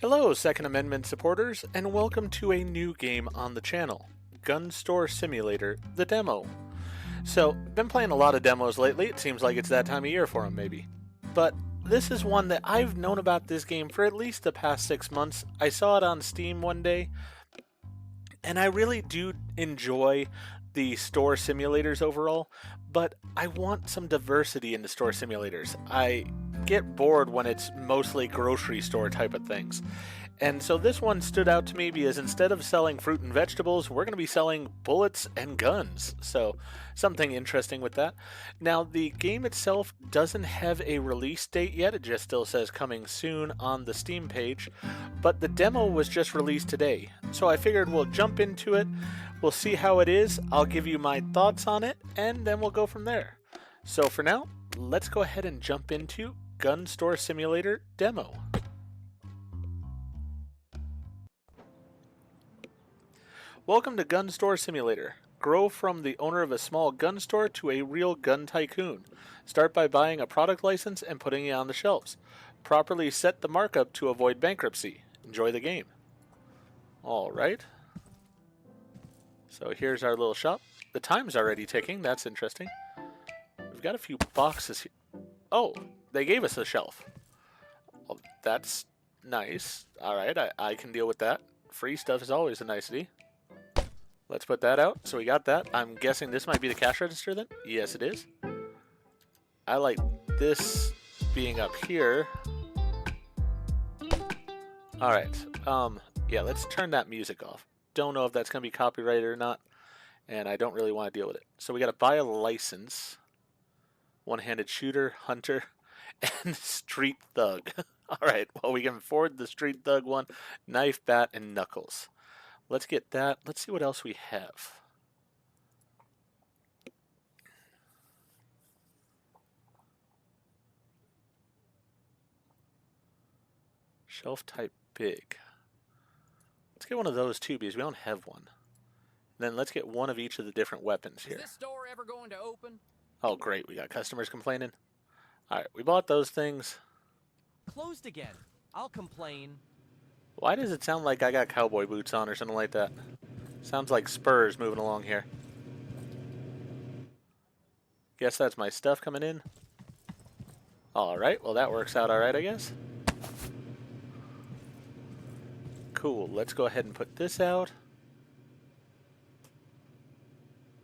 Hello, Second Amendment supporters, and welcome to a new game on the channel, Gun Store Simulator, the demo. So, been playing a lot of demos lately. It seems like it's that time of year for them, maybe. But this is one that I've known about this game for at least the past 6 months. I saw it on Steam one day, and I really do enjoy the store simulators overall, but I want some diversity in the store simulators. I get bored when it's mostly grocery store type of things. And so this one stood out to me because instead of selling fruit and vegetables, we're going to be selling bullets and guns. So something interesting with that. Now, the game itself doesn't have a release date yet. It just still says coming soon on the Steam page. But the demo was just released today. So I figured we'll jump into it. We'll see how it is. I'll give you my thoughts on it, and then we'll go from there. So for now, let's go ahead and jump into Gun Store Simulator demo. Welcome to Gun Store Simulator. Grow from the owner of a small gun store to a real gun tycoon. Start by buying a product license and putting it on the shelves. Properly set the markup to avoid bankruptcy. Enjoy the game. Alright. So here's our little shop. The time's already ticking. That's interesting. We've got a few boxes here. Oh, they gave us a shelf. Well, that's nice. Alright, I can deal with that. Free stuff is always a nicety. Let's put that out. So we got that. I'm guessing this might be the cash register then? Yes, it is. I like this being up here. Alright. Yeah, let's turn that music off. Don't know if that's going to be copyrighted or not. And I don't really want to deal with it. So we got to buy a license. One-handed shooter, hunter, and street thug. Alright, well we can afford the street thug one. Knife, bat, and knuckles. Let's get that. Let's see what else we have. Shelf type big. Let's get one of those too because we don't have one. Then let's get one of each of the different weapons here. Is this store ever going to open? Oh great, we got customers complaining. Alright, we bought those things. Closed again. I'll complain. Why does it sound like I got cowboy boots on or something like that? Sounds like Spurs moving along here. Guess that's my stuff coming in. Alright, well that works out alright, I guess. Cool, let's go ahead and put this out.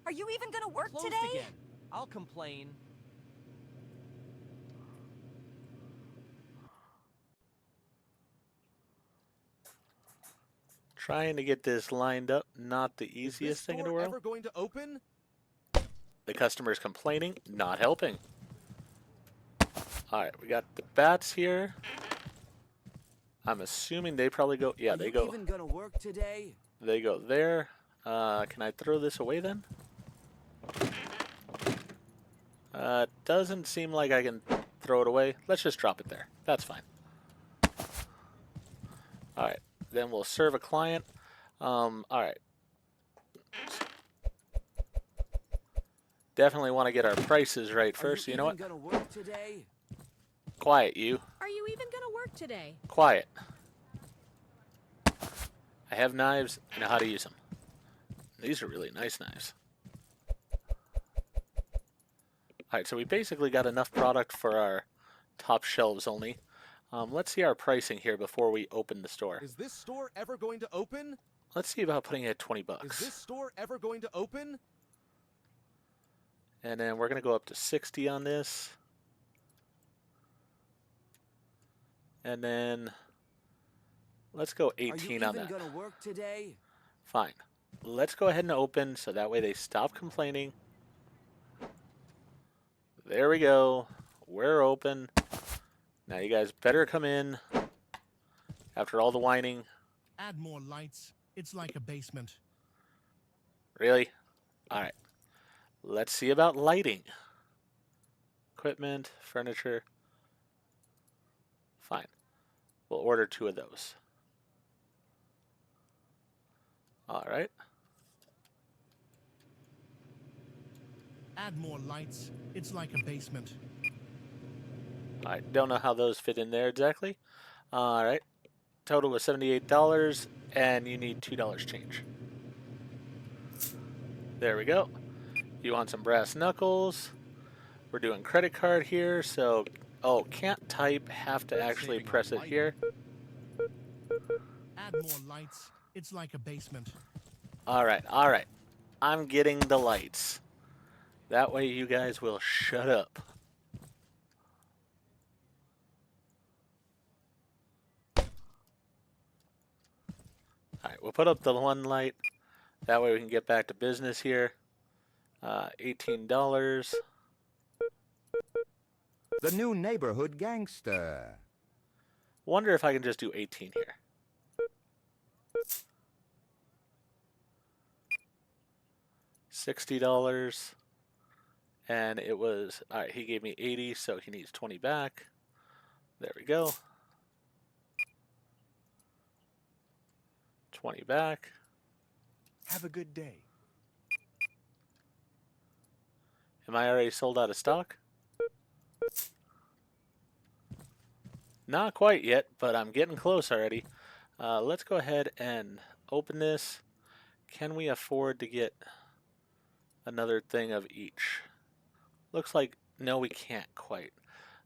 Are you even gonna work Closed today? again. I'll complain. Trying to get this lined up, not the easiest thing in the world. Ever going to open? The customer's complaining, not helping. Alright, we got the bats here. I'm assuming they probably go, yeah, they go. Even gonna work today? They go there. Can I throw this away then? Doesn't seem like I can throw it away. Let's just drop it there. That's fine. Alright, then we'll serve a client. Alright. Definitely want to get our prices right first. You know what? Gonna work today? Quiet, you. Are you even gonna work today? Quiet. I have knives. I know how to use them. These are really nice knives. Alright, so we basically got enough product for our top shelves only. Let's see our pricing here before we open the store. Is this store ever going to open? Let's see about putting it at 20 Is bucks. this store ever going to open? And then we're going to go up to 60 on this. And then let's go 18 on that. Gonna work today? Fine. Let's go ahead and open so that way they stop complaining. There we go. We're open. Now you guys better come in after all the whining. Add more lights. It's like a basement. Really? Alright. Let's see about lighting. Equipment, furniture. Fine. We'll order 2 of those. Alright. Add more lights. It's like a basement. I don't know how those fit in there exactly. Alright. total was $78, and you need $2 change. There we go. You want some brass knuckles? We're doing credit card here, so oh, can't type. Have to actually Saving on press it light. here. Add more lights. It's like a basement. All right, all right. I'm getting the lights. That way, you guys will shut up. All right, we'll put up the one light. That way we can get back to business here. $18. The new neighborhood gangster. Wonder if I can just do 18 here. $60. And it was, all right, he gave me 80, so he needs 20 back. There we go. 20 back. Have a good day. Am I already sold out of stock? Not quite yet, but I'm getting close already. Let's go ahead and open this. Can we afford to get another thing of each? Looks like, no, we can't quite.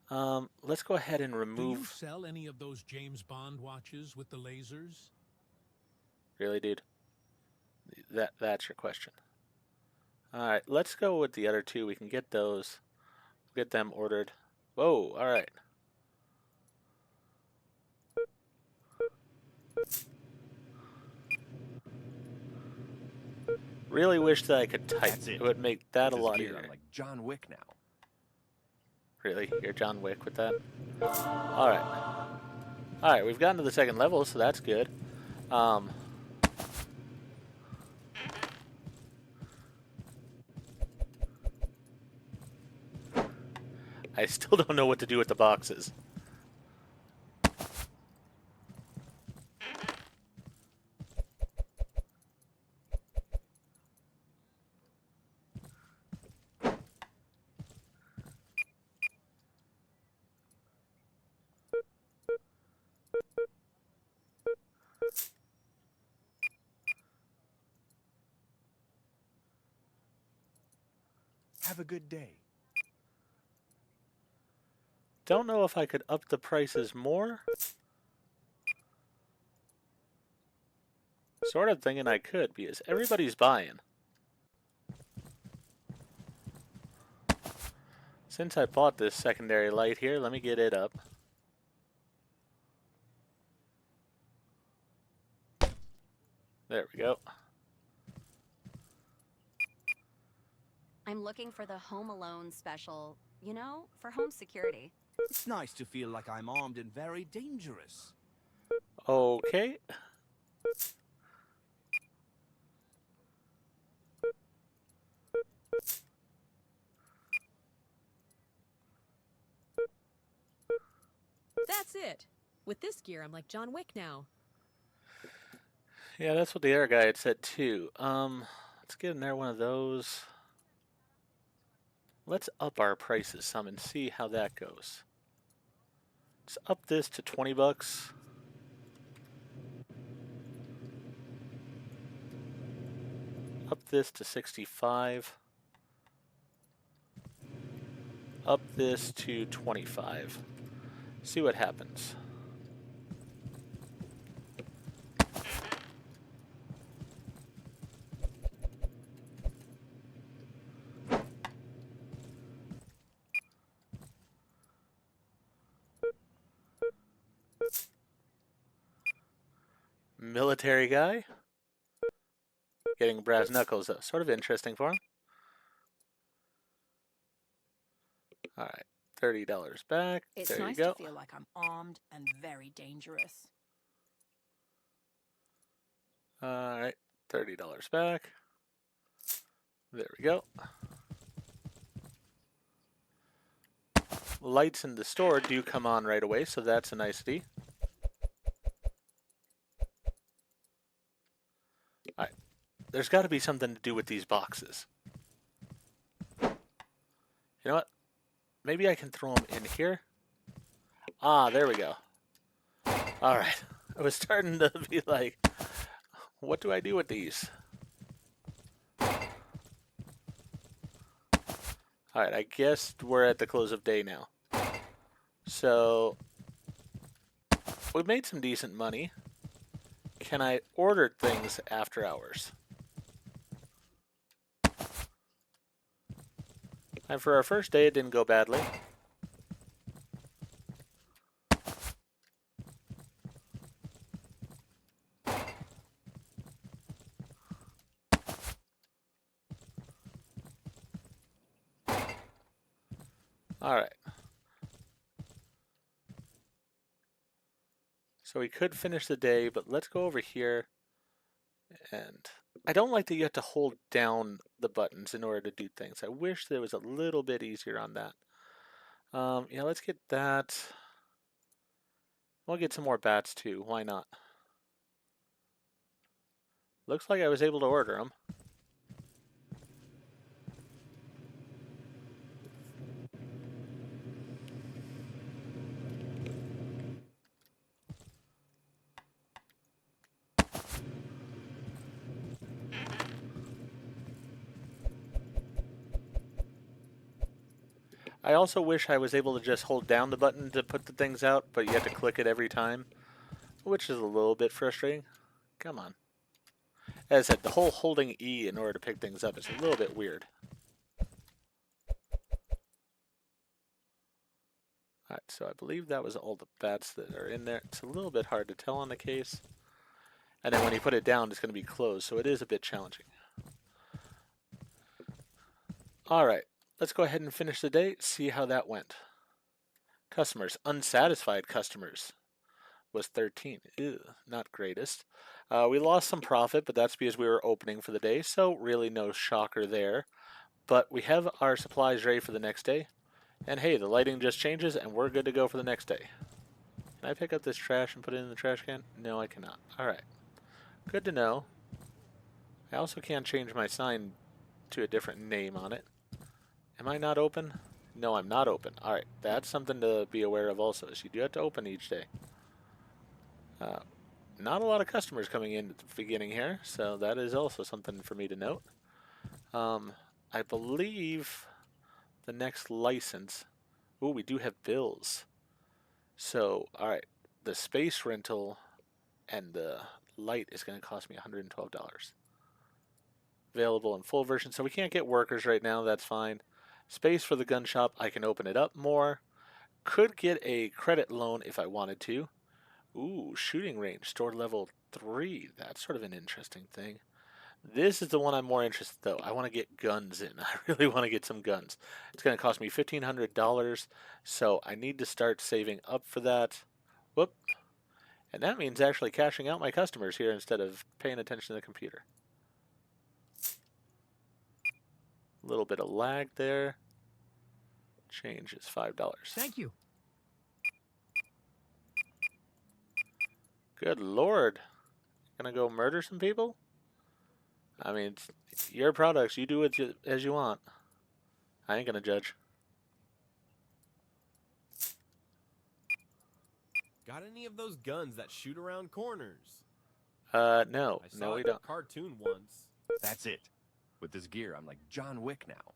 Let's go ahead and Do you remove... sell any of those James Bond watches with the lasers? Really, dude? That's your question. Alright, let's go with the other two. We can get those. Get them ordered. Whoa, alright. Really wish that I could type. That's it. It would make that a With this lot gear, easier. I'm like John Wick now. Really? You're John Wick with that? Alright. Alright, we've gotten to the second level, so that's good. I still don't know what to do with the boxes. Have a good day. Don't know if I could up the prices more. Sort of thinking I could, because everybody's buying. Since I bought this secondary light here, let me get it up. There we go. I'm looking for the Home Alone special, you know, for home security. It's nice to feel like I'm armed and very dangerous. Okay. That's it. With this gear, I'm like John Wick now. Yeah, that's what the other guy had said too. Let's get in there one of those. Let's up our prices some and see how that goes. Let's up this to 20 bucks. Up this to 65. Up this to 25. See what happens. Military guy. Getting brass knuckles, though. Sort of interesting for him. Alright, $30 back. It's there nice you go. to feel like I'm armed and very dangerous. Alright, $30 back. There we go. Lights in the store do come on right away, so that's a nicety. Alright, there's got to be something to do with these boxes. You know what? Maybe I can throw them in here. Ah, there we go. Alright. I was starting to be like, what do I do with these? Alright, I guess we're at the close of day now. So, we made some decent money. Can I order things after hours? And for our first day, it didn't go badly. Alright. So we could finish the day, but let's go over here. And I don't like that you have to hold down the buttons in order to do things. I wish there was a little bit easier on that. Yeah, let's get that. We'll get some more bats too. Why not? Looks like I was able to order them. I also wish I was able to just hold down the button to put the things out, but you have to click it every time, which is a little bit frustrating. Come on. As I said, the whole holding E in order to pick things up is a little bit weird. Alright, so I believe that was all the bats that are in there. It's a little bit hard to tell on the case. And then when you put it down, it's going to be closed, so it is a bit challenging. Alright. Let's go ahead and finish the day, see how that went. Customers, unsatisfied customers was 13. Ew, not greatest. We lost some profit, but that's because we were opening for the day, so really no shocker there. But we have our supplies ready for the next day. And hey, the lighting just changes and we're good to go for the next day. Can I pick up this trash and put it in the trash can? No, I cannot. Alright. Good to know. I also can change my sign to a different name on it. Am I not open? No, I'm not open. Alright, that's something to be aware of also, is you do have to open each day. Not a lot of customers coming in at the beginning here, so that is also something for me to note. I believe the next license... Ooh, we do have bills. So, alright, the space rental and the light is going to cost me $112. Available in full version, so we can't get workers right now, that's fine. Space for the gun shop, I can open it up more. Could get a credit loan if I wanted to. Ooh, shooting range, store level 3. That's sort of an interesting thing. This is the one I'm more interested though. I want to get guns in. I really want to get some guns. It's going to cost me $1,500, so I need to start saving up for that. Whoop. And that means actually cashing out my customers here instead of paying attention to the computer. A little bit of lag there. Change is $5. Thank you. Good Lord. Gonna go murder some people? I mean, it's your products. You do it as you want. I ain't gonna judge. Got any of those guns that shoot around corners? No. I No, saw we it in a don't. cartoon once. That's it. With this gear, I'm like John Wick now.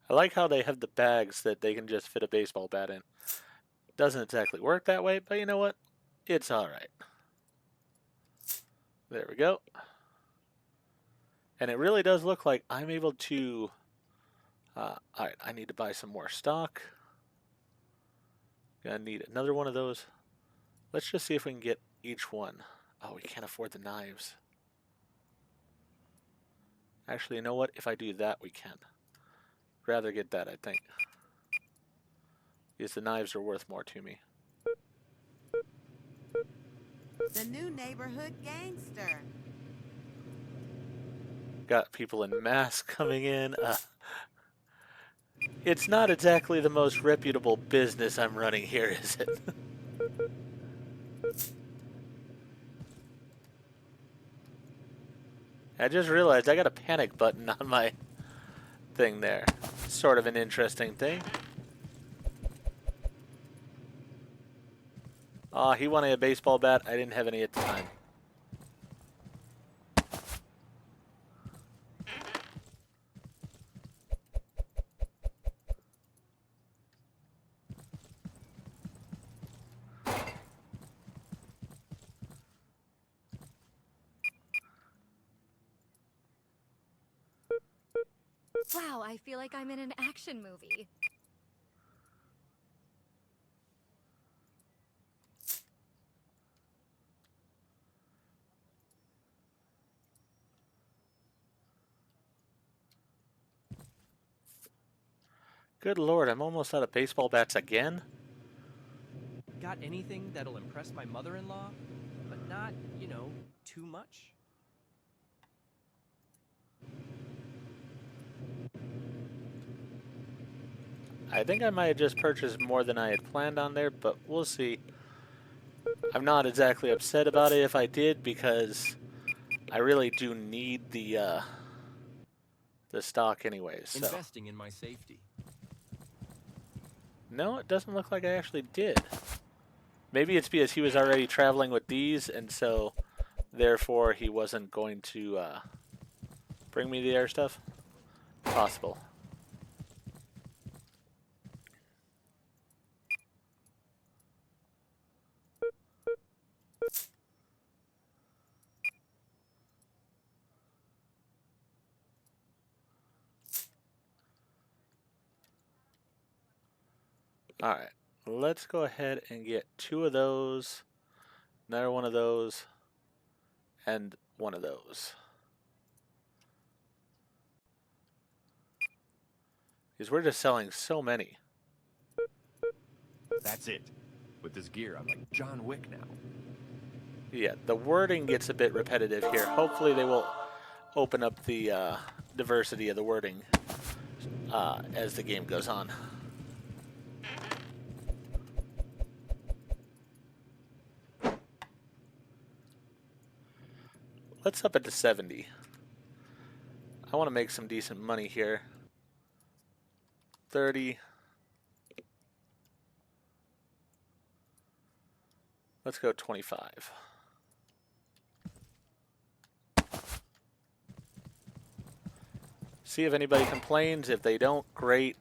I like how they have the bags that they can just fit a baseball bat in. Doesn't exactly work that way, but you know what? It's alright. There we go. And it really does look like I'm able to... Alright, I need to buy some more stock. Gonna need another one of those. Let's just see if we can get each one. Oh, we can't afford the knives. Actually, you know what? If I do that, we can. Rather get that, I think. Because the knives are worth more to me. The new neighborhood gangster. Got people in masks coming in. It's not exactly the most reputable business I'm running here, is it? I just realized I got a panic button on my thing there. Sort of an interesting thing. Aw, he wanted a baseball bat. I didn't have any at the time. Wow, I feel like I'm in an action movie. Good lord, I'm almost out of baseball bats again? Got anything that'll impress my mother-in-law? But not, you know, too much? I think I might have just purchased more than I had planned on there, but we'll see. I'm not exactly upset about it if I did, because I really do need the stock anyways. So. Investing in my safety. No, it doesn't look like I actually did. Maybe it's because he was already traveling with these, and so therefore he wasn't going to bring me the air stuff. Possible. Alright, let's go ahead and get 2 of those, another one of those, and one of those. Because we're just selling so many. That's it. With this gear, I'm like John Wick now. Yeah, the wording gets a bit repetitive here. Hopefully they will open up the diversity of the wording as the game goes on. Let's up it to 70. I want to make some decent money here. 30. Let's go 25. See if anybody complains. If they don't, great.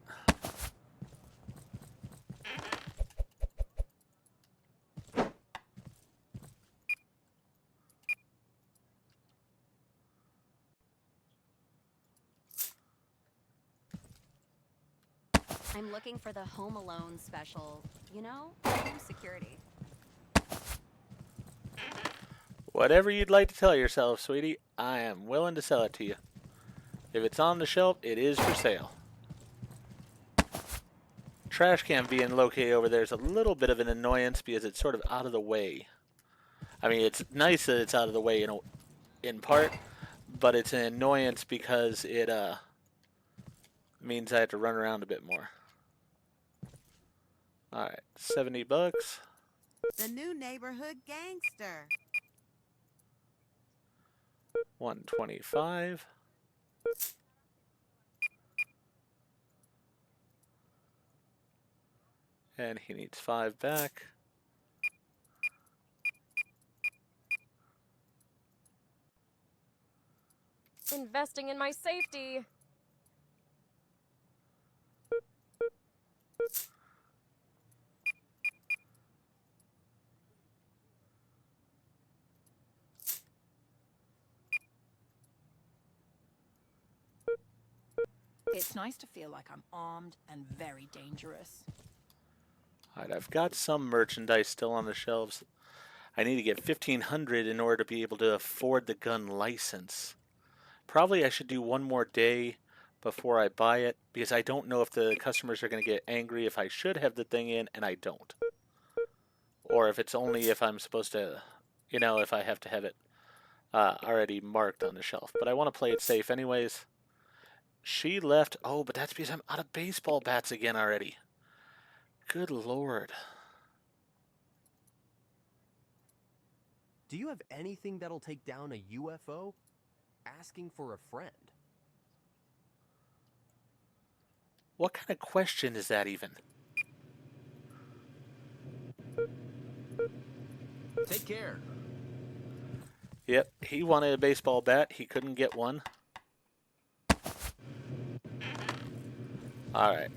I'm looking for the Home Alone special, you know, home security. Whatever you'd like to tell yourself, sweetie, I am willing to sell it to you. If it's on the shelf, it is for sale. Trash can being located over there is a little bit of an annoyance because it's sort of out of the way. I mean, it's nice that it's out of the way in part, but it's an annoyance because it means I have to run around a bit more. Alright, 70 bucks. The new neighborhood gangster. 125. And he needs 5 back. Investing in my safety. It's nice to feel like I'm armed and very dangerous. Alright, I've got some merchandise still on the shelves. I need to get 1,500 in order to be able to afford the gun license. Probably I should do one more day before I buy it, because I don't know if the customers are going to get angry if I should have the thing in and I don't. Or if it's only if I'm supposed to, you know, if I have to have it already marked on the shelf. But I want to play it safe anyways. She left. Oh, but that's because I'm out of baseball bats again already. Good lord. Do you have anything that'll take down a UFO? Asking for a friend. What kind of question is that even? Take care. Yep, he wanted a baseball bat. He couldn't get one. All right.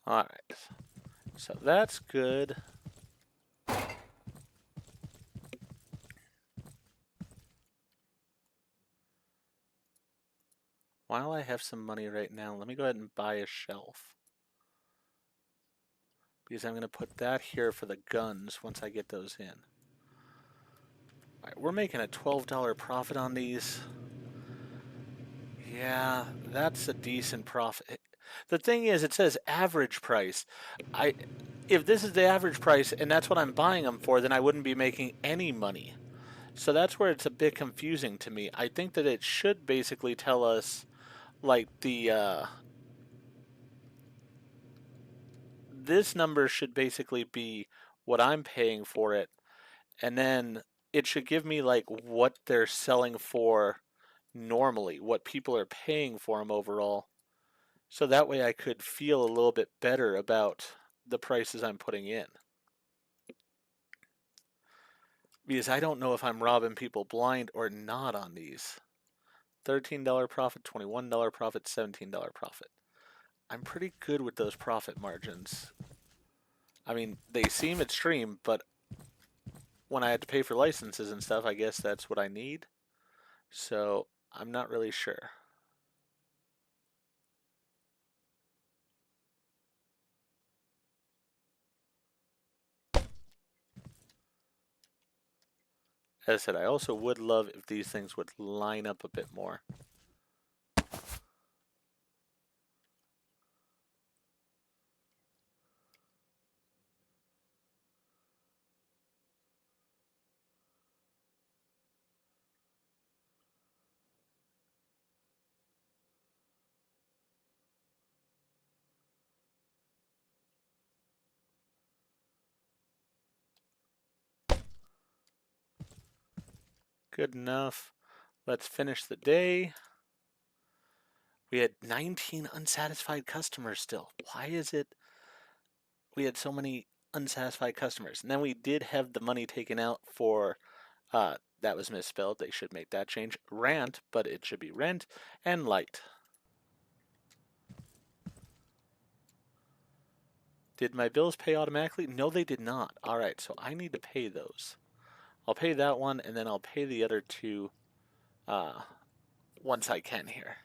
All right. So that's good. While I have some money right now, let me go ahead and buy a shelf. Because I'm going to put that here for the guns once I get those in. All right, we're making a $12 profit on these. Yeah, that's a decent profit. The thing is, it says average price. If this is the average price and that's what I'm buying them for, then I wouldn't be making any money. So that's where it's a bit confusing to me. I think that it should basically tell us, like, this number should basically be what I'm paying for it, and then it should give me, like, what they're selling for normally, what people are paying for them overall. So that way I could feel a little bit better about the prices I'm putting in. Because I don't know if I'm robbing people blind or not on these. $13 profit, $21 profit, $17 profit. I'm pretty good with those profit margins. I mean, they seem extreme, but when I had to pay for licenses and stuff, I guess that's what I need. So I'm not really sure. As I said, I also would love if these things would line up a bit more. Good enough. Let's finish the day. We had 19 unsatisfied customers still. Why is it we had so many unsatisfied customers? And then we did have the money taken out for, that was misspelled. They should make that change. Rant, but it should be rent and light. Did my bills pay automatically? No, they did not. All right, so I need to pay those. I'll pay that one, and then I'll pay the other two once I can here.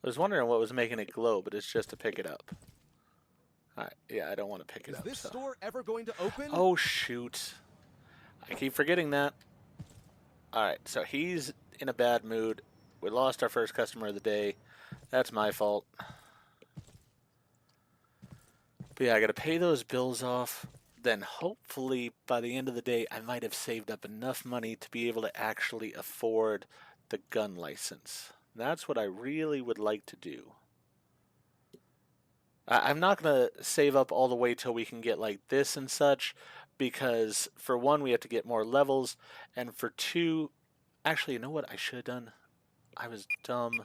I was wondering what was making it glow, but it's just to pick it up. All right, yeah, I don't want to pick it Is up. this So. store ever going to open? Oh, shoot. I keep forgetting that. All right, so he's in a bad mood. We lost our first customer of the day. That's my fault. But yeah, I got to pay those bills off. Then hopefully by the end of the day, I might have saved up enough money to be able to actually afford the gun license. That's what I really would like to do. I'm not going to save up all the way till we can get like this and such, because for one, we have to get more levels, and for two, actually, you know what I should have done? I was dumb.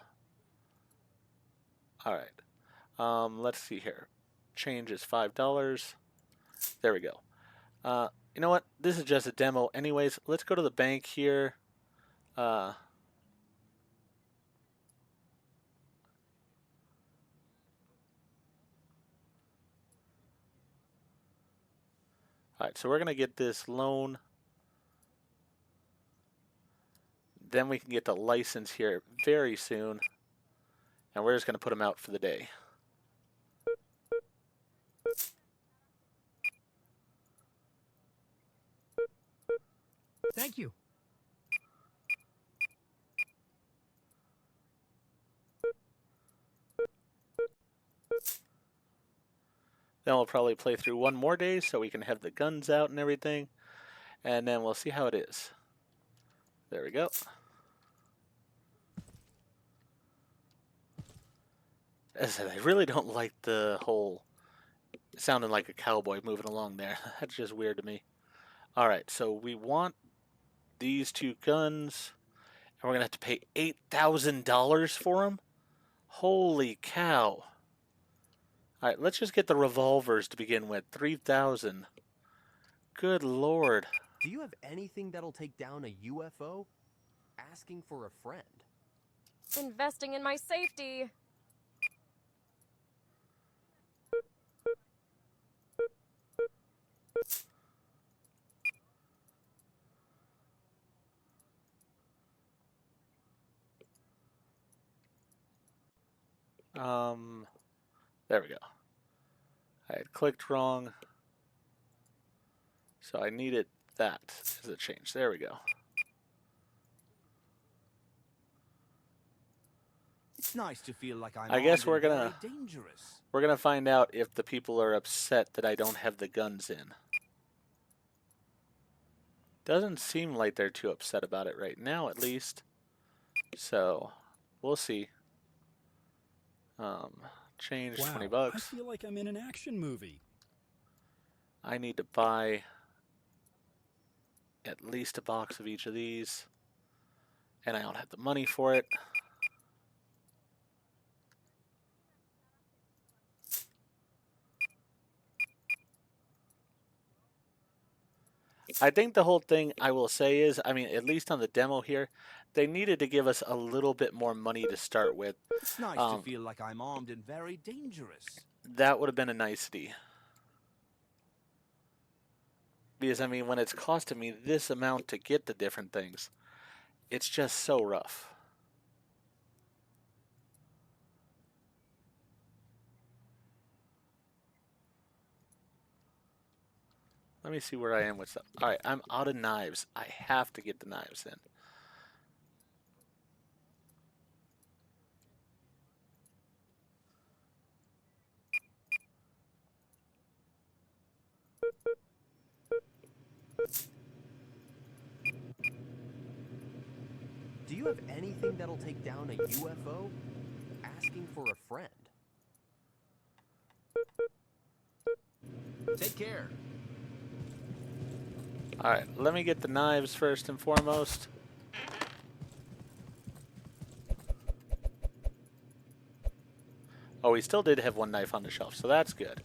All right. Let's see here. Change is $5. There we go. You know what? This is just a demo anyways. Let's go to the bank here. Alright, so we're going to get this loan. Then we can get the license here very soon. And we're just going to put them out for the day. Thank you. Then we'll probably play through one more day so we can have the guns out and everything. And then we'll see how it is. There we go. As I said, I really don't like the whole sounding like a cowboy moving along there. That's just weird to me. Alright, so we want these two guns. And we're going to have to pay $8,000 for them? Holy cow. Alright, let's just get the revolvers to begin with. $3,000. Good lord. Do you have anything that'll take down a UFO? Asking for a friend. Investing in my safety. There we go. I had clicked wrong. So I needed that as a change. There we go. It's nice to feel like I'm I guess armed we're and gonna very dangerous. we're gonna find out if the people are upset that I don't have the guns in. Doesn't seem like they're too upset about it right now, at least. So we'll see. Change $20. I feel like I'm in an action movie. I need to buy at least a box of each of these. And I don't have the money for it. I think the whole thing I will say is, I mean, at least on the demo here, they needed to give us a little bit more money to start with. It's nice to feel like I'm armed and very dangerous. That would have been a nicety. Because, I mean, when it's costing me this amount to get the different things, it's just so rough. Let me see where I am with stuff. Alright, I'm out of knives. I have to get the knives in. Do you have anything that'll take down a UFO? Asking for a friend. Take care. Alright, let me get the knives first and foremost. Oh, we still did have one knife on the shelf, so that's good.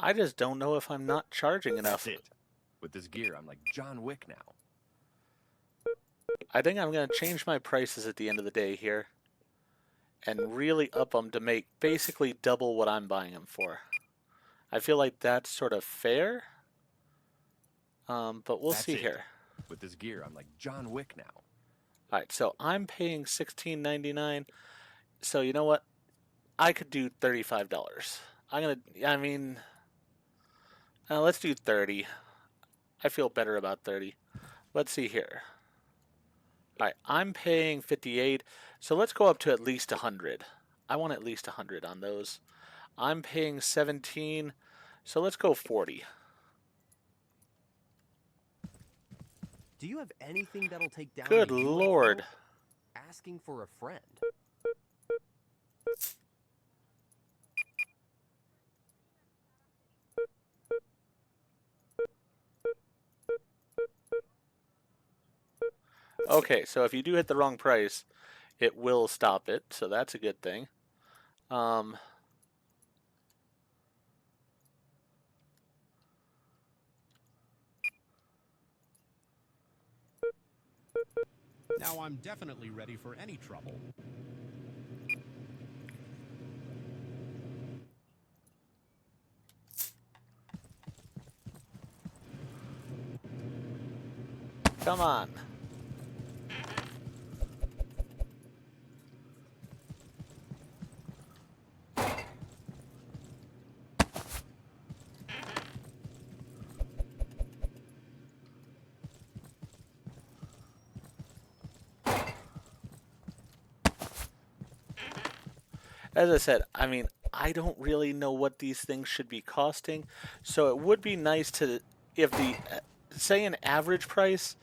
I just don't know if I'm not charging enough. That's it. With this gear, I'm like John Wick now. I think I'm going to change my prices at the end of the day here. And really up them to make basically double what I'm buying them for. I feel like that's sort of fair. But we'll see here. With this gear, I'm like John Wick now. Alright, so I'm paying $16.99. So you know what? I could do $35. Let's do 30. I feel better about 30. Let's see here. Alright, I'm paying 58, so let's go up to at least 100. I want at least 100 on those. I'm paying 17, so let's go 40. Do you have anything that'll take down Good a UFO? lord. Asking for a friend. Okay, so if you do hit the wrong price, it will stop it, so that's a good thing. Now I'm definitely ready for any trouble. Come on. As I said, I mean, I don't really know what these things should be costing, so it would be nice to, if the, say an average price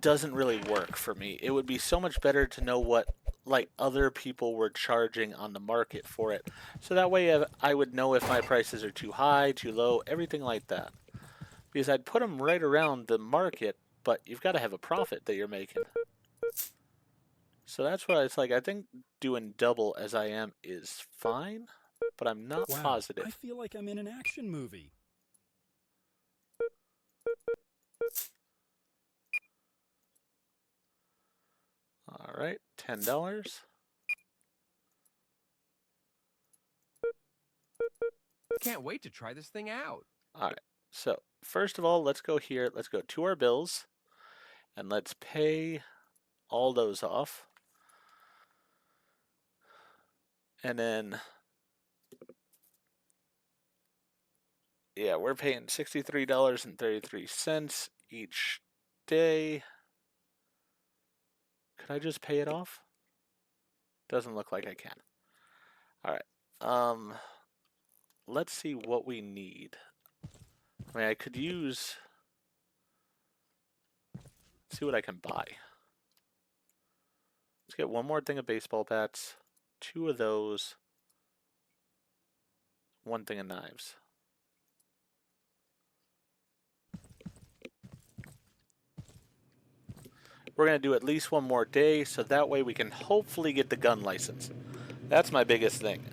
doesn't really work for me, it would be so much better to know what, like, other people were charging on the market for it. So that way I would know if my prices are too high, too low, everything like that. Because I'd put them right around the market, but you've got to have a profit that you're making. So that's why it's like, I think doing double as I am is fine, but I'm not Wow, positive. I feel like I'm in an action movie. All right, $10. Can't wait to try this thing out. All right, so first of all, let's go here. Let's go to our bills, and let's pay all those off. And then, yeah, we're paying $63.33 each day. Could I just pay it off? Doesn't look like I can. All right. Let's see what we need. I mean, I could use. Let's see what I can buy. Let's get one more thing of baseball bats, 2 of those, 1 thing of knives. We're going to do at least one more day, so that way we can hopefully get the gun license. That's my biggest thing.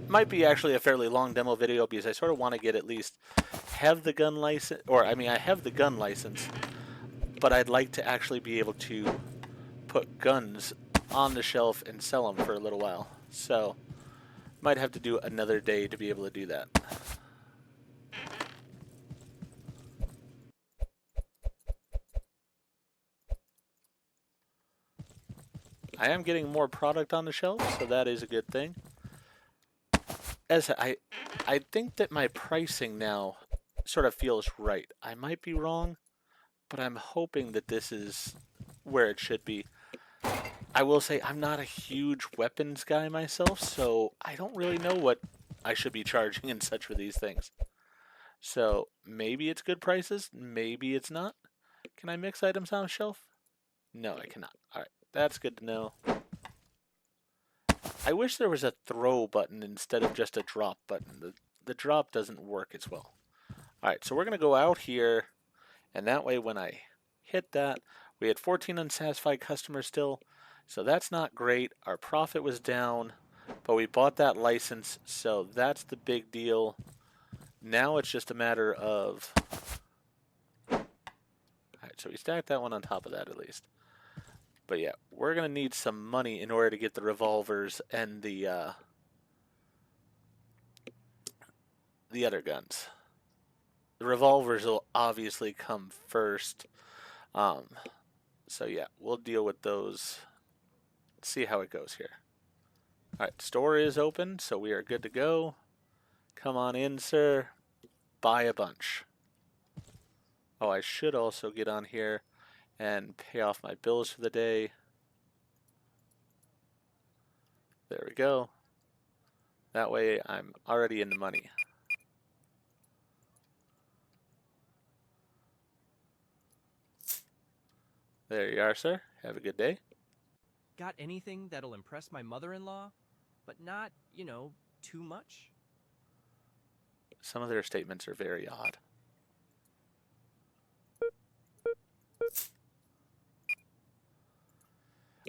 Might be actually a fairly long demo video because I sort of want to get at least have the gun license, or I mean I have the gun license, but I'd like to actually be able to put guns on the shelf and sell them for a little while. So might have to do another day to be able to do that. I am getting more product on the shelf, so that is a good thing. As I think that my pricing now sort of feels right. I might be wrong, but I'm hoping that this is where it should be. I will say I'm not a huge weapons guy myself, so I don't really know what I should be charging and such for these things. So maybe it's good prices, maybe it's not. Can I mix items on a shelf? No, I cannot. All right, that's good to know. I wish there was a throw button instead of just a drop button. The drop doesn't work as well. Alright, so we're going to go out here, and that way when I hit that, we had 14 unsatisfied customers still, so that's not great. Our profit was down, but we bought that license, so that's the big deal. Now it's just a matter of... Alright, so we stacked that one on top of that at least. But yeah, we're going to need some money in order to get the revolvers and the other guns. The revolvers will obviously come first. So yeah, we'll deal with those. See how it goes here. Alright, store is open, so we are good to go. Come on in, sir. Buy a bunch. Oh, I should also get on here and pay off my bills for the day. There we go. That way I'm already in the money. There you are, sir. Have a good day. Got anything that'll impress my mother-in-law, but not, you know, too much? Some of their statements are very odd.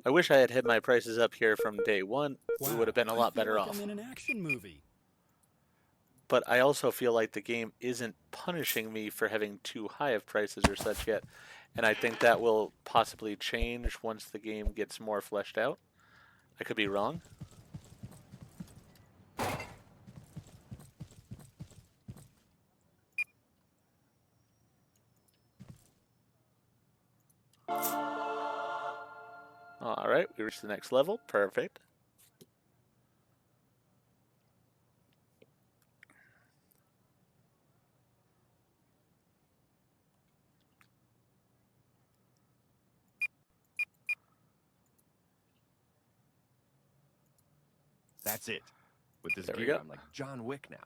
I wish I had had my prices up here from day one. We would have been a lot better off. I'm in an action movie. But I also feel like the game isn't punishing me for having too high of prices or such yet. And I think that will possibly change once the game gets more fleshed out. I could be wrong. Alright, we reached the next level. Perfect. That's it. With this There we gear, go. I'm like John Wick now.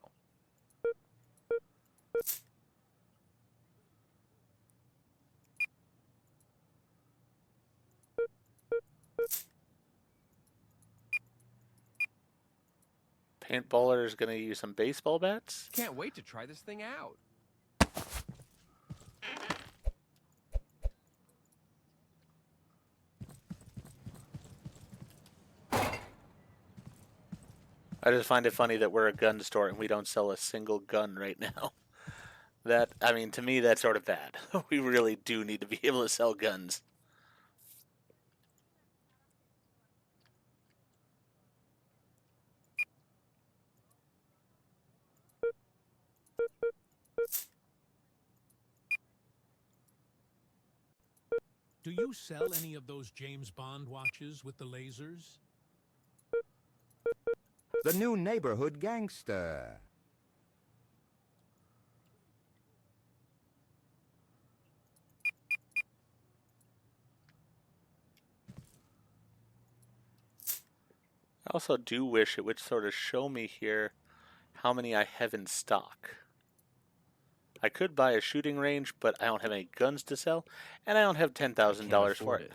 Paintballer is going to use some baseball bats. Can't wait to try this thing out. I just find it funny that we're a gun store and we don't sell a single gun right now. That, I mean, to me, that's sort of bad. We really do need to be able to sell guns. Do you sell any of those James Bond watches with the lasers? The new neighborhood gangster. I also do wish it would sort of show me here how many I have in stock. I could buy a shooting range, but I don't have any guns to sell, and I don't have $10,000 for it.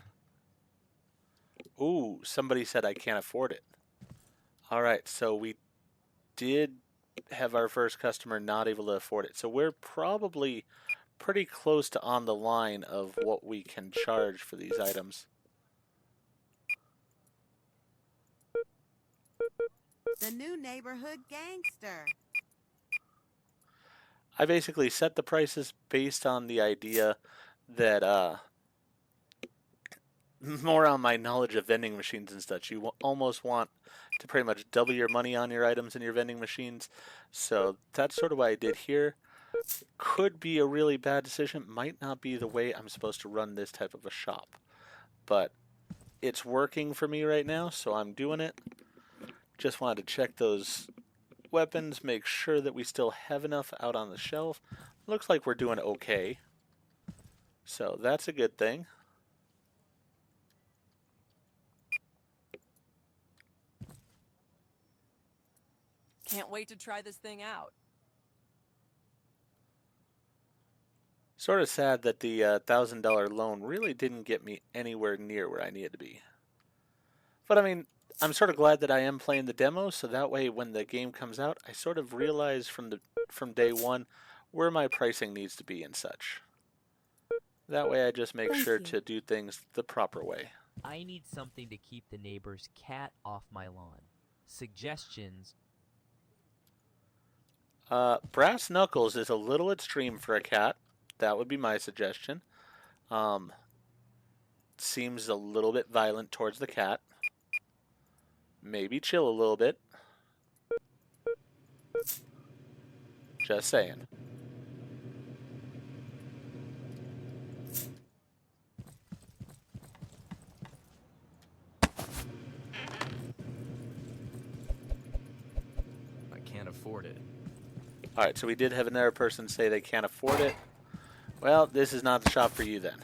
Ooh, somebody said I can't afford it. Alright, so we did have our first customer not able to afford it. So we're probably pretty close to on the line of what we can charge for these items. The new neighborhood gangster. I basically set the prices based on the idea that, more on my knowledge of vending machines and such. You almost want to pretty much double your money on your items in your vending machines. So that's sort of what I did here. Could be a really bad decision. Might not be the way I'm supposed to run this type of a shop. But it's working for me right now, so I'm doing it. Just wanted to check those weapons, make sure that we still have enough out on the shelf. Looks like we're doing okay. So that's a good thing. Can't wait to try this thing out. Sort of sad that the $1,000 loan really didn't get me anywhere near where I needed to be. But I mean, I'm sort of glad that I am playing the demo, so that way when the game comes out, I sort of realize from day one where my pricing needs to be and such. That way I just make sure to do things the proper way. I need something to keep the neighbor's cat off my lawn. Suggestions. Brass knuckles is a little extreme for a cat. That would be my suggestion. Seems a little bit violent towards the cat. Maybe chill a little bit. Just saying. I can't afford it. Alright, so we did have another person say they can't afford it. Well, this is not the shop for you then.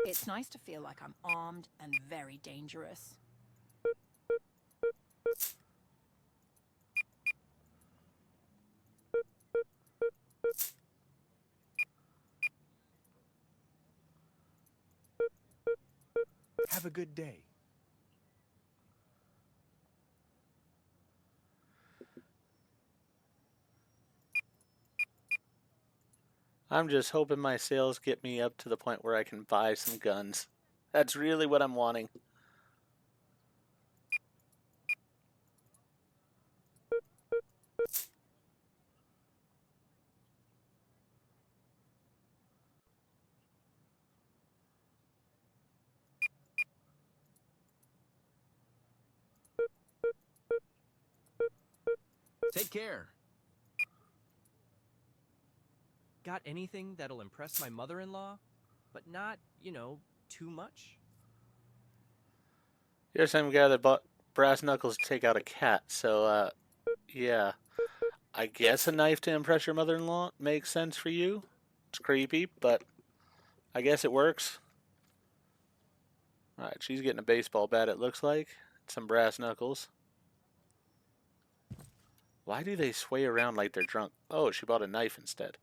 It's nice to feel like I'm armed and very dangerous. Have a good day. I'm just hoping my sales get me up to the point where I can buy some guns. That's really what I'm wanting. Take care. Got anything that'll impress my mother-in-law, but not, too much? You're the same guy that bought brass knuckles to take out a cat, so, yeah. I guess a knife to impress your mother-in-law makes sense for you. It's creepy, but I guess it works. Alright, she's getting a baseball bat, it looks like. Some brass knuckles. Why do they sway around like they're drunk? Oh, she bought a knife instead.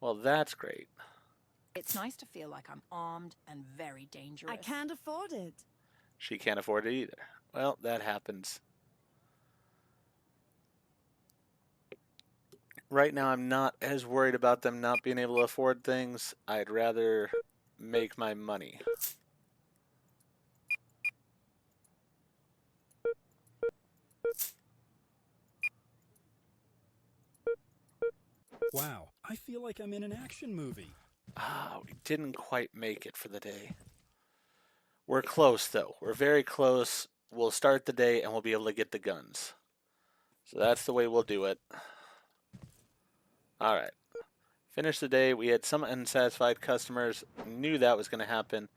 Well, that's great. It's nice to feel like I'm armed and very dangerous. I can't afford it. She can't afford it either. Well, that happens. Right now, I'm not as worried about them not being able to afford things. I'd rather make my money. Wow, I feel like I'm in an action movie. Ah, we didn't quite make it for the day. We're close, though. We're very close. We'll start the day and we'll be able to get the guns. So that's the way we'll do it. Alright. Finish the day. We had some unsatisfied customers. Knew that was going to happen.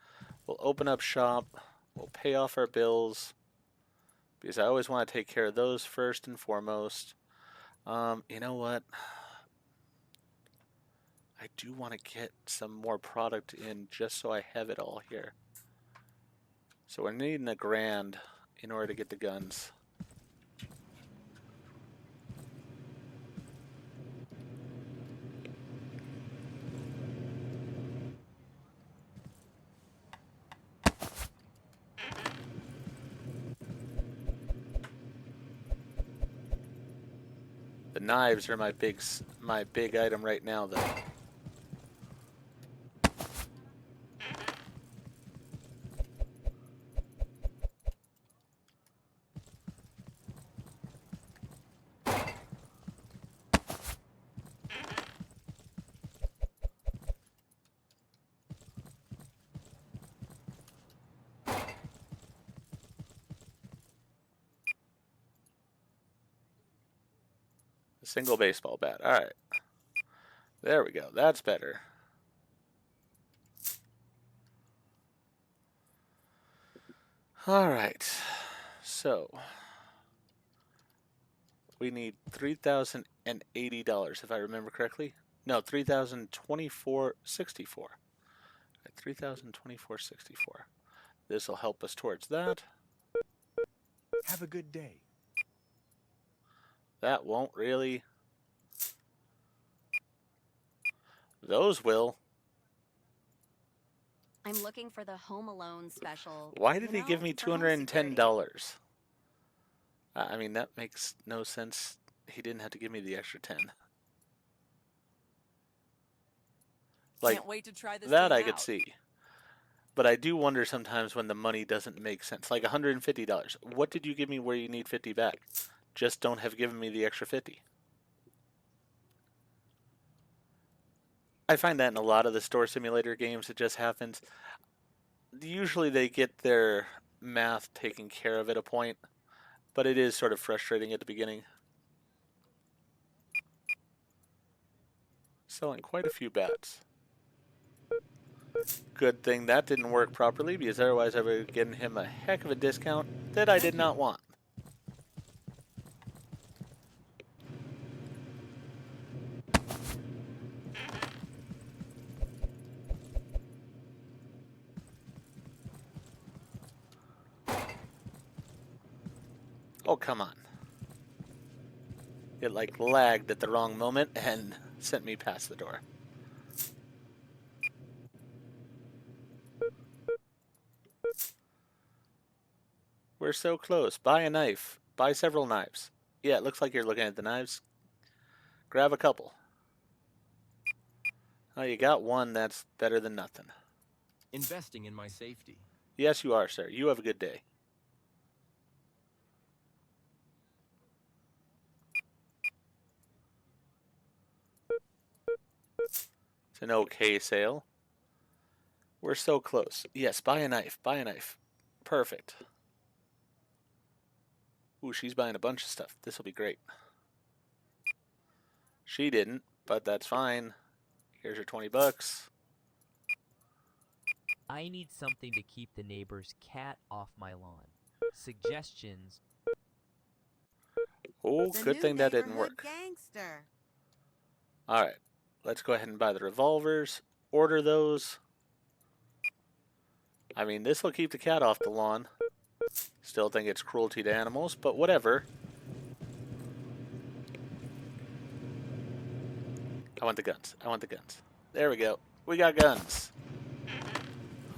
We'll open up shop. We'll pay off our bills. Because I always want to take care of those first and foremost. You know what? I do want to get some more product in just so I have it all here. So we're needing $1,000 in order to get the guns. The knives are my big item right now, though. Single baseball bat. All right. There we go. That's better. All right. So we need $3,080 if I remember correctly. No, $3,024.64. $3,024.64. This will help us towards that. Have a good day. That won't really. Those will. I'm looking for the Home Alone special. Why did he give me for home security. $210? I mean, that makes no sense. He didn't have to give me the extra 10. Like, Can't wait to try this that thing I could out. see. But I do wonder sometimes when the money doesn't make sense. Like $150. What did you give me where you need 50 back? Just don't have given me the extra 50. I find that in a lot of the store simulator games, it just happens. Usually they get their math taken care of at a point, but it is sort of frustrating at the beginning. Selling quite a few bats. Good thing that didn't work properly, because otherwise I would have given him a heck of a discount that I did not want. Oh, come on. It like lagged at the wrong moment and sent me past the door. We're so close. Buy a knife. Buy several knives. Yeah, it looks like you're looking at the knives. Grab a couple. Oh, you got one. That's better than nothing. Investing in my safety. Yes, you are, sir. You have a good day. It's an okay sale. We're so close. Yes, buy a knife. Buy a knife. Perfect. Ooh, she's buying a bunch of stuff. This will be great. She didn't, but that's fine. Here's your 20 bucks. I need something to keep the neighbor's cat off my lawn. Suggestions. Oh, The good new thing that didn't neighborhood work. Gangster. Alright, let's go ahead and buy the revolvers. Order those. I mean, this will keep the cat off the lawn. Still think it's cruelty to animals, but whatever. I want the guns. I want the guns. There we go. We got guns.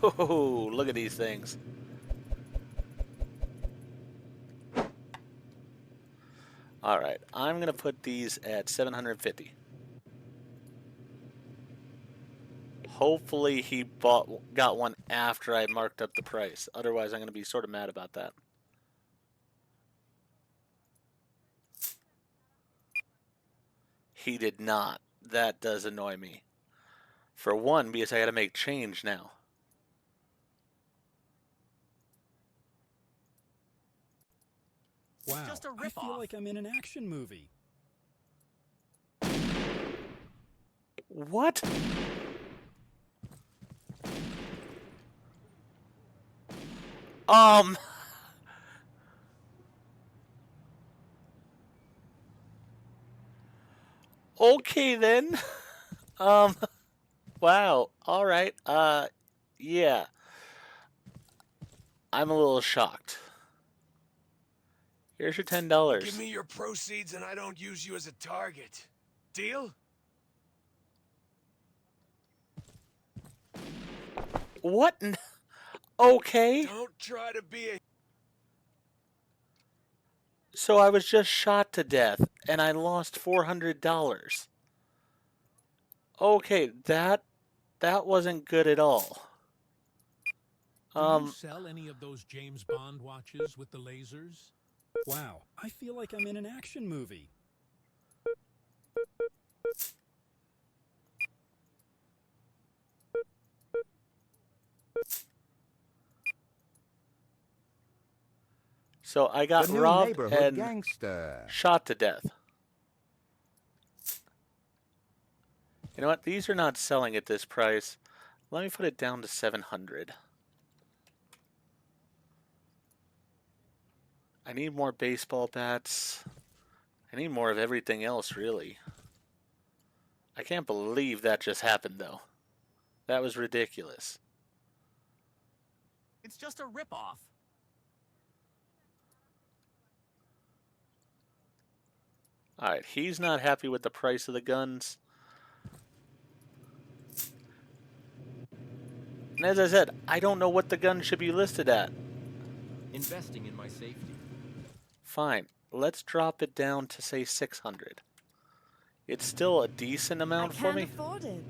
Oh, look at these things. Alright, I'm going to put these at 750. Hopefully he got one after I marked up the price. Otherwise, I'm going to be sort of mad about that. He did not. That does annoy me. For one, because I got to make change now. Wow, just a I feel ripoff. like I'm in an action movie. What? Okay then. Wow. All right. Yeah. I'm a little shocked. Here's your $10. Give me your proceeds and I don't use you as a target. Deal? What? Okay. Don't try to be a... So I was just shot to death and I lost $400. Okay, that wasn't good at all. Do you sell any of those James Bond watches with the lasers? Wow, I feel like I'm in an action movie. So I got The new robbed neighborhood and gangster. shot to death. You know what? These are not selling at this price. Let me put it down to 700. I need more baseball bats. I need more of everything else, really. I can't believe that just happened, though. That was ridiculous. It's just a ripoff. Alright, he's not happy with the price of the guns. And as I said, I don't know what the gun should be listed at. Investing in my safety. Fine, let's drop it down to, say, 600. It's still a decent amount for me. Afford it.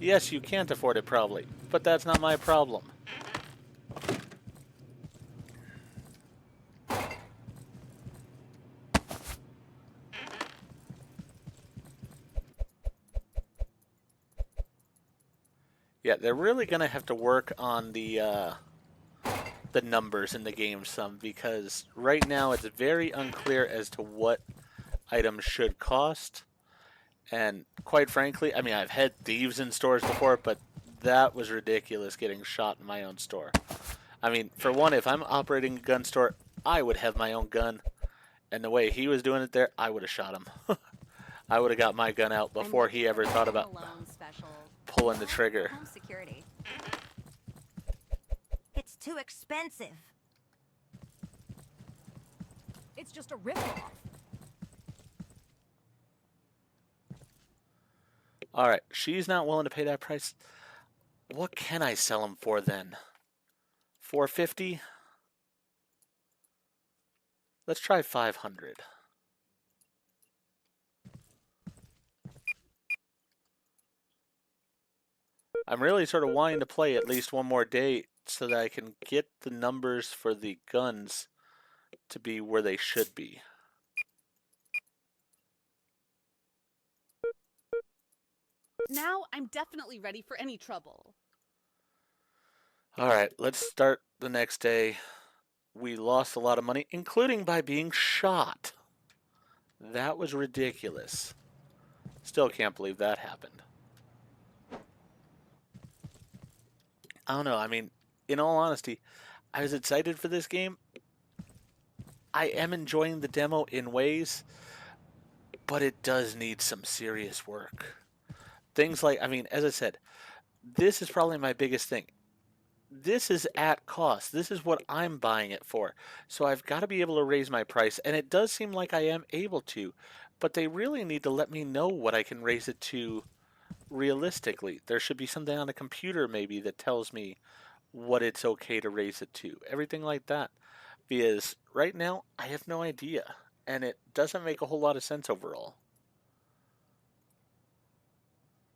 Yes, you can't afford it, probably. But that's not my problem. Yeah, they're really going to have to work on the numbers in the game some, because right now it's very unclear as to what items should cost. And quite frankly, I mean, I've had thieves in stores before, but that was ridiculous getting shot in my own store. I mean, for one, if I'm operating a gun store, I would have my own gun. And the way he was doing it there, I would have shot him. I would have got my gun out before he ever thought about pulling the trigger. Home security. It's too expensive. It's just a ripoff. Alright, she's not willing to pay that price. What can I sell him for then? $450? Let's try 500. I'm really sort of wanting to play at least one more day so that I can get the numbers for the guns to be where they should be. Now I'm definitely ready for any trouble. Alright, let's start the next day. We lost a lot of money, including by being shot. That was ridiculous. Still can't believe that happened. I don't know, I mean, in all honesty, I was excited for this game. I am enjoying the demo in ways, but it does need some serious work. Things like, I mean, as I said, this is probably my biggest thing. This is at cost. This is what I'm buying it for. So I've got to be able to raise my price, and it does seem like I am able to, but they really need to let me know what I can raise it to realistically. There should be something on the computer maybe that tells me what it's okay to raise it to. Everything like that. Because right now, I have no idea, and it doesn't make a whole lot of sense overall.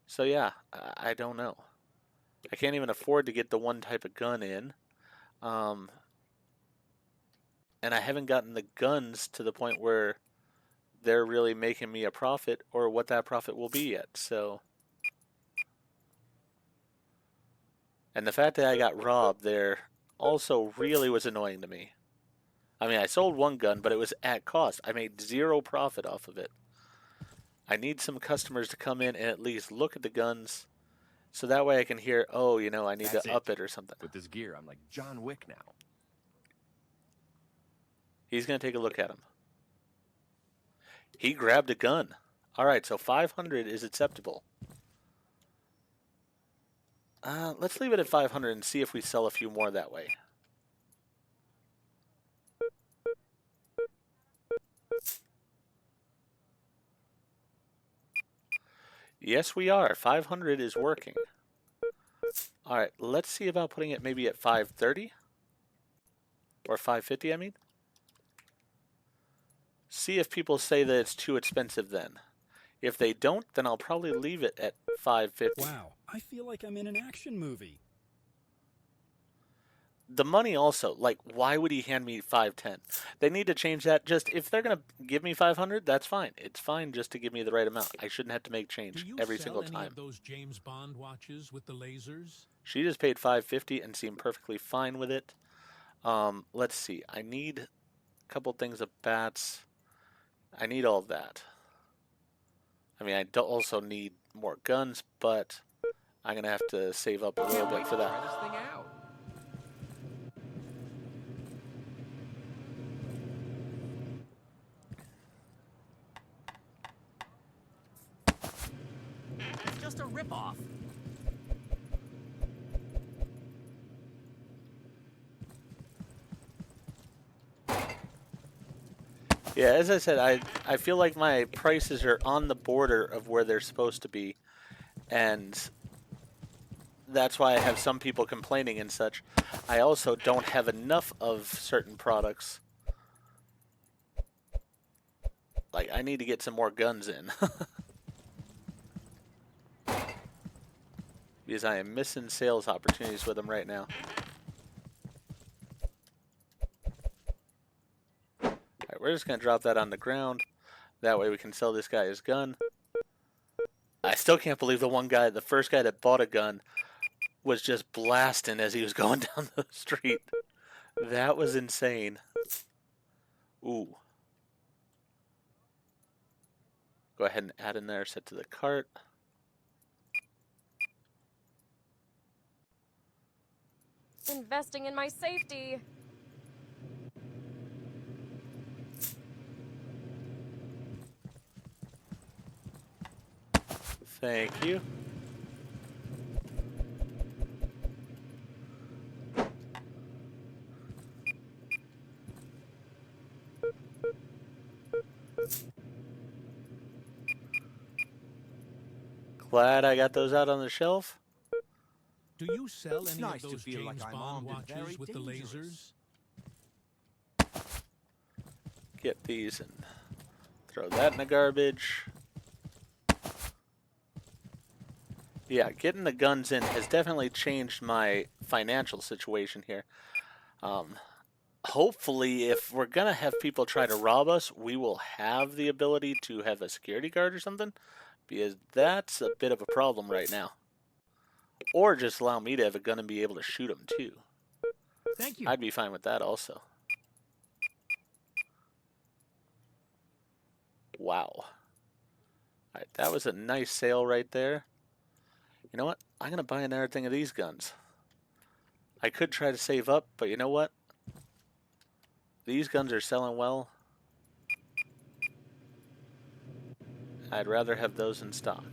So yeah, I don't know. I can't even afford to get the one type of gun in. And I haven't gotten the guns to the point where they're really making me a profit or what that profit will be yet. So, and the fact that I got robbed there also really was annoying to me. I mean, I sold one gun, but it was at cost. I made zero profit off of it. I need some customers to come in and at least look at the guns so that way I can hear, oh, you know, I need to up it or something. With this gear, I'm like John Wick now. He's going to take a look at him. He grabbed a gun. All right, so 500 is acceptable. Let's leave it at 500 and see if we sell a few more that way. Yes, we are. 500 is working. All right, let's see about putting it maybe at 530 or 550, I mean. See if people say that it's too expensive then. If they don't, then I'll probably leave it at 550. Wow, I feel like I'm in an action movie. The money also, like, why would he hand me 510? They need to change that. Just, if they're going to give me 500, that's fine. It's fine just to give me the right amount. I shouldn't have to make change every single time. Do you sell any of those James Bond watches with the lasers? She just paid 550 and seemed perfectly fine with it. Let's see. I need a couple things of bats. I need all of that. I mean, I also need more guns, but I'm going to have to save up a little bit for that. Try this thing out. It's just a ripoff. Yeah, as I said, I feel like my prices are on the border of where they're supposed to be, and that's why I have some people complaining and such. I also don't have enough of certain products. Like, I need to get some more guns in. Because I am missing sales opportunities with them right now. Alright, we're just going to drop that on the ground. That way we can sell this guy his gun. I still can't believe the first guy that bought a gun was just blasting as he was going down the street. That was insane. Ooh. Go ahead and add in there, set to the cart. Investing in my safety. Thank you. Glad I got those out on the shelf. Do you sell It's any nice of to those feel like James I'm Bond armed and very watches with the dangerous. lasers? get these and throw that in the garbage. Yeah, getting the guns in has definitely changed my financial situation here. Hopefully, if we're going to have people try to rob us, we will have the ability to have a security guard or something, because that's a bit of a problem right now. Or just allow me to have a gun and be able to shoot them too. Thank you. I'd be fine with that also. Wow. Alright, that was a nice sale right there. You know what? I'm going to buy another thing of these guns. I could try to save up, but you know what? These guns are selling well. I'd rather have those in stock.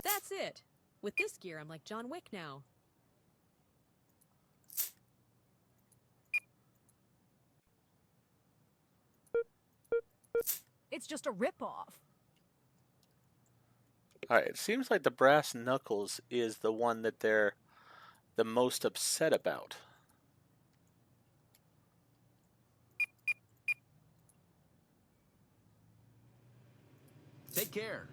That's it. With this gear, I'm like John Wick now. It's just a ripoff. Alright, it seems like the brass knuckles is the one that they're the most upset about. Take care.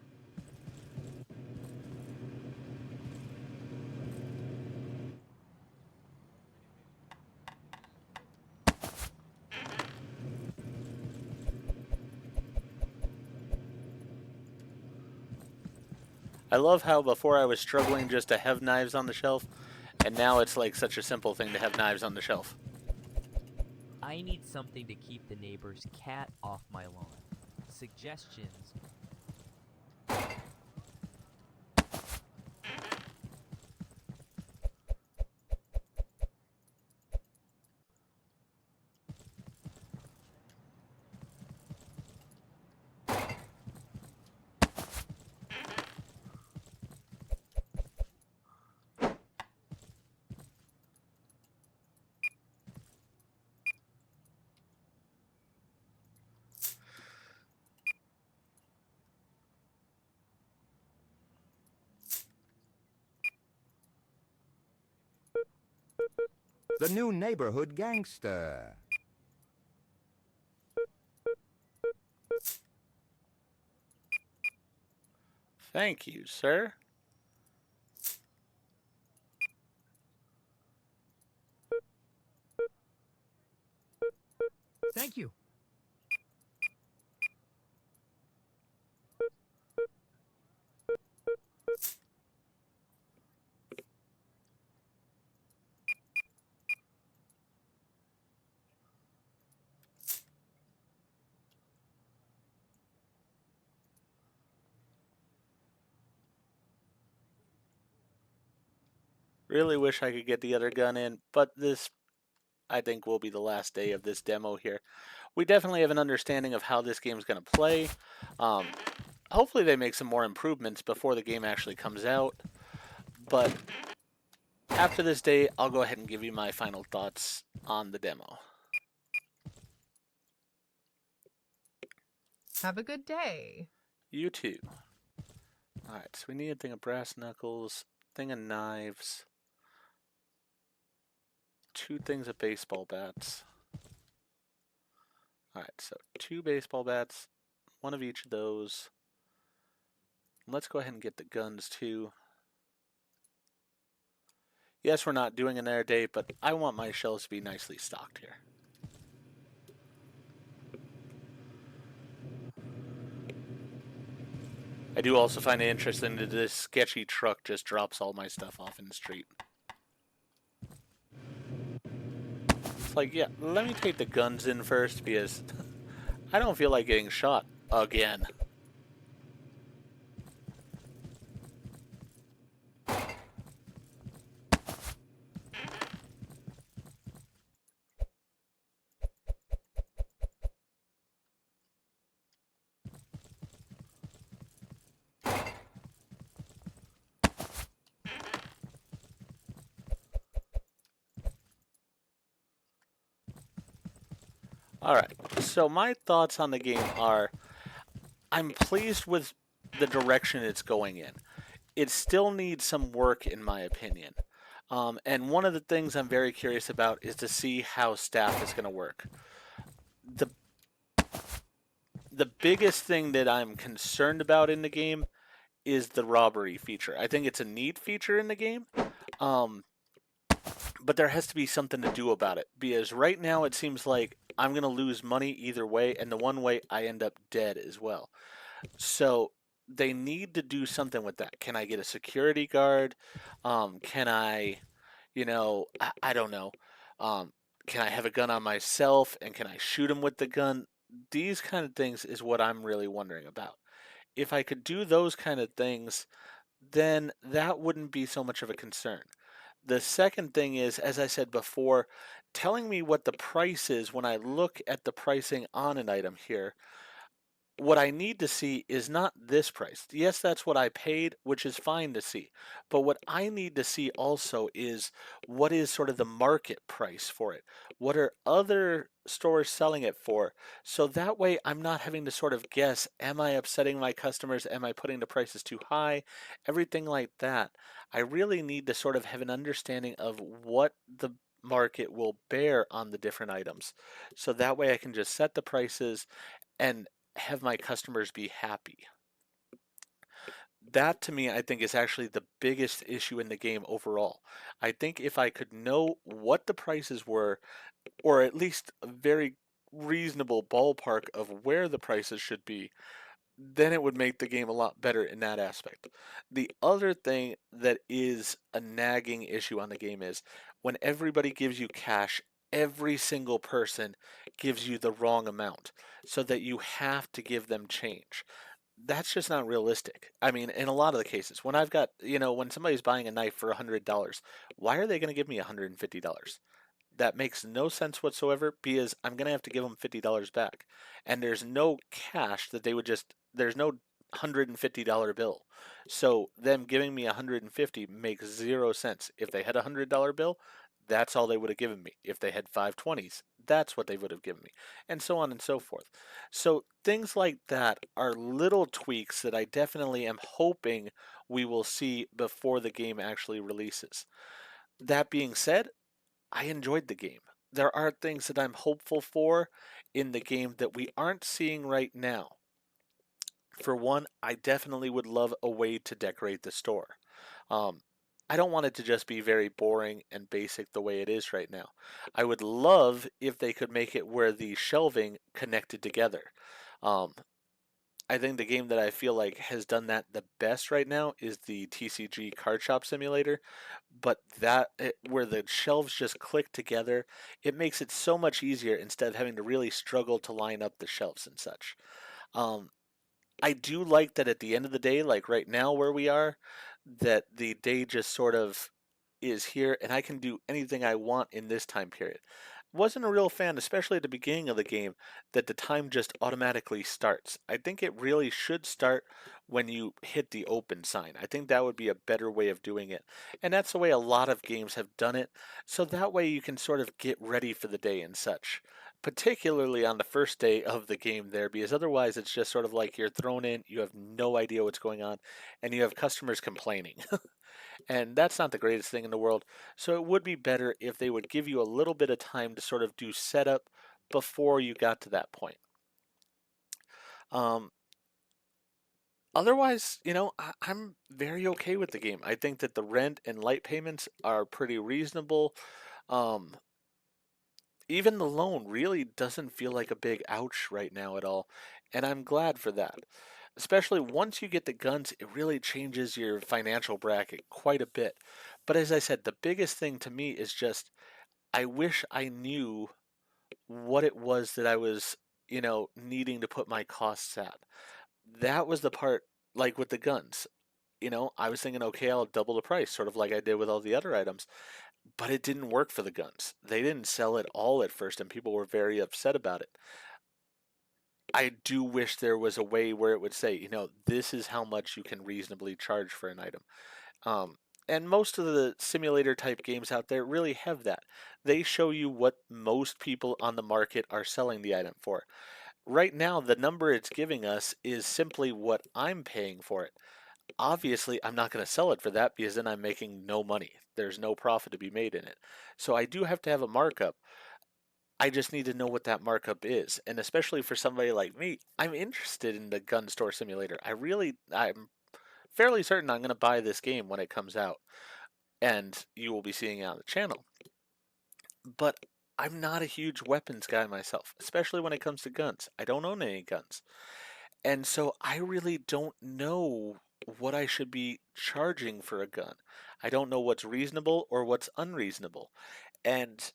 I love how before I was struggling just to have knives on the shelf, and now it's like such a simple thing to have knives on the shelf. I need something to keep the neighbor's cat off my lawn. Suggestions. The new neighborhood gangster. Thank you, sir. Thank you. Really wish I could get the other gun in, but this, I think, will be the last day of this demo here. We definitely have an understanding of how this game is going to play. Hopefully they make some more improvements before the game actually comes out. But after this day, I'll go ahead and give you my final thoughts on the demo. Have a good day. You too. Alright, so we need a thing of brass knuckles, thing of knives, 2 things of baseball bats. Alright, so 2 baseball bats, 1 of each of those. Let's go ahead and get the guns too. Yes, we're not doing an air day, but I want my shelves to be nicely stocked here. I do also find it interesting that this sketchy truck just drops all my stuff off in the street. It's like, yeah, let me take the guns in first because I don't feel like getting shot again. Alright, so my thoughts on the game are, I'm pleased with the direction it's going in. It still needs some work, in my opinion. And one of the things I'm very curious about is to see how staff is going to work. The biggest thing that I'm concerned about in the game is the robbery feature. I think it's a neat feature in the game, but there has to be something to do about it, because right now it seems like I'm going to lose money either way, and the one way I end up dead as well. So they need to do something with that. Can I get a security guard? Can I, I don't know. Can I have a gun on myself, and can I shoot him with the gun? These kind of things is what I'm really wondering about. If I could do those kind of things, then that wouldn't be so much of a concern. The second thing is, as I said before, telling me what the price is when I look at the pricing on an item here. What I need to see is not this price. Yes, that's what I paid, which is fine to see. But what I need to see also is what is sort of the market price for it. What are other stores selling it for? So that way I'm not having to sort of guess, am I upsetting my customers? Am I putting the prices too high? Everything like that. I really need to sort of have an understanding of what the market will bear on the different items. So that way I can just set the prices and have my customers be happy. That to me, I think, is actually the biggest issue in the game overall. I think if I could know what the prices were, or at least a very reasonable ballpark of where the prices should be, then it would make the game a lot better in that aspect. The other thing that is a nagging issue on the game is when everybody gives you cash, every single person gives you the wrong amount, so that you have to give them change. That's just not realistic. I mean, in a lot of the cases, when I've got, when somebody's buying a knife for $100, why are they going to give me $150? That makes no sense whatsoever, because I'm going to have to give them $50 back. And there's no cash that they would there's no $150 bill. So them giving me $150 makes zero sense. If they had a $100 bill, that's all they would have given me. If they had 520s, that's what they would have given me, and so on and so forth. So things like that are little tweaks that I definitely am hoping we will see before the game actually releases. That being said, I enjoyed the game. There are things that I'm hopeful for in the game that we aren't seeing right now. For one, I definitely would love a way to decorate the store. I don't want it to just be very boring and basic the way it is right now. I would love if they could make it where the shelving connected together. I think the game that I feel like has done that the best right now is the TCG Card Shop Simulator, but where the shelves just click together, it makes it so much easier instead of having to really struggle to line up the shelves and such. I do like that at the end of the day, like right now where we are, that the day just sort of is here and I can do anything I want in this time period. Wasn't a real fan, especially at the beginning of the game, that the time just automatically starts. I think it really should start when you hit the open sign. I think that would be a better way of doing it. And that's the way a lot of games have done it. So that way you can sort of get ready for the day and such. Particularly on the first day of the game there, because otherwise it's just sort of like you're thrown in, you have no idea what's going on, and you have customers complaining. And that's not the greatest thing in the world. So it would be better if they would give you a little bit of time to sort of do setup before you got to that point. Otherwise, I'm very okay with the game. I think that the rent and light payments are pretty reasonable. Even the loan really doesn't feel like a big ouch right now at all, and I'm glad for that. Especially once you get the guns, it really changes your financial bracket quite a bit. But as I said, the biggest thing to me is just, I wish I knew what it was that I was, needing to put my costs at. That was the part, like with the guns. I was thinking, okay, I'll double the price, sort of like I did with all the other items. But it didn't work for the guns. They didn't sell it all at first, and people were very upset about it. I do wish there was a way where it would say, this is how much you can reasonably charge for an item. And most of the simulator type games out there really have that. They show you what most people on the market are selling the item for. Right now, the number it's giving us is simply what I'm paying for it. Obviously, I'm not going to sell it for that because then I'm making no money. There's no profit to be made in it. So I do have to have a markup. I just need to know what that markup is. And especially for somebody like me, I'm interested in the gun store simulator. I'm fairly certain I'm going to buy this game when it comes out. And you will be seeing it on the channel. But I'm not a huge weapons guy myself, especially when it comes to guns. I don't own any guns. And so I really don't know what I should be charging for a gun. I don't know what's reasonable or what's unreasonable. And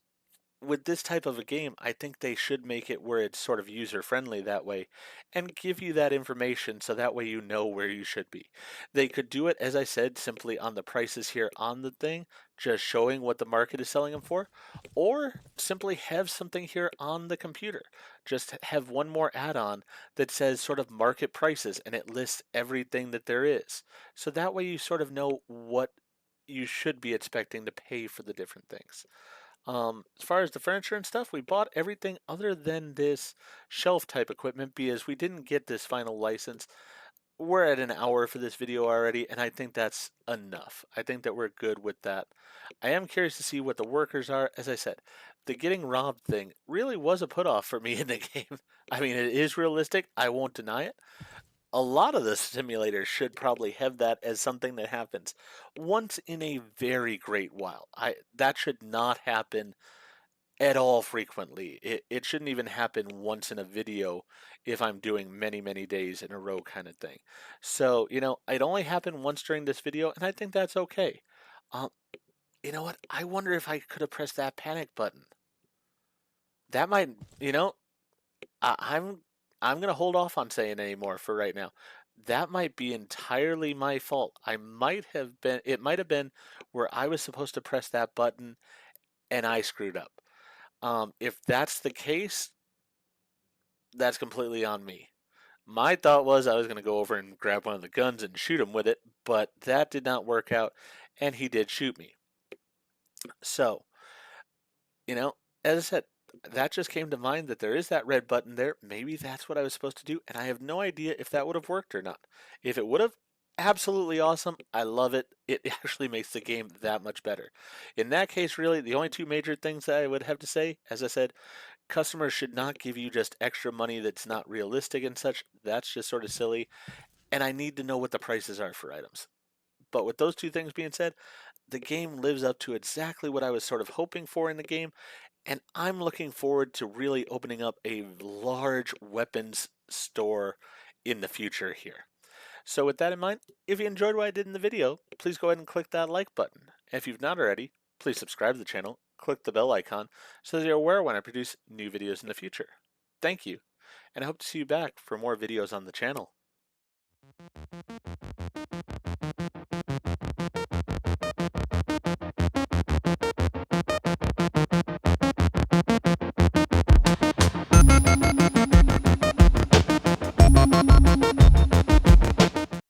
with this type of a game, I think they should make it where it's sort of user friendly that way and give you that information so that way you know where you should be. They could do it, as I said, simply on the prices here on the thing, just showing what the market is selling them for, or simply have something here on the computer. Just have one more add-on that says sort of market prices and it lists everything that there is. So that way you sort of know what you should be expecting to pay for the different things. As far as the furniture and stuff, we bought everything other than this shelf type equipment because we didn't get this final license. We're at an hour for this video already, and I think that's enough. I think that we're good with that. I am curious to see what the workers are. As I said, the getting robbed thing really was a put off for me in the game. I mean, it is realistic. I won't deny it. A lot of the simulators should probably have that as something that happens once in a very great while. That should not happen at all frequently. It shouldn't even happen once in a video if I'm doing many, many days in a row kind of thing. So, it only happened once during this video, and I think that's okay. You know what? I wonder if I could have pressed that panic button. That might, I'm going to hold off on saying any more for right now. That might be entirely my fault. It might have been where I was supposed to press that button and I screwed up. If that's the case, that's completely on me. My thought was I was going to go over and grab one of the guns and shoot him with it, but that did not work out, and he did shoot me. So, as I said, that just came to mind that there is that red button there. Maybe that's what I was supposed to do, and I have no idea if that would have worked or not. If it would have, absolutely awesome. I love it. It actually makes the game that much better. In that case, really, the only two major things that I would have to say, as I said, customers should not give you just extra money that's not realistic and such. That's just sort of silly. And I need to know what the prices are for items. But with those two things being said, the game lives up to exactly what I was sort of hoping for in the game. And I'm looking forward to really opening up a large weapons store in the future here. So with that in mind, if you enjoyed what I did in the video, please go ahead and click that like button. And if you've not already, please subscribe to the channel, click the bell icon so that you're aware when I produce new videos in the future. Thank you, and I hope to see you back for more videos on the channel.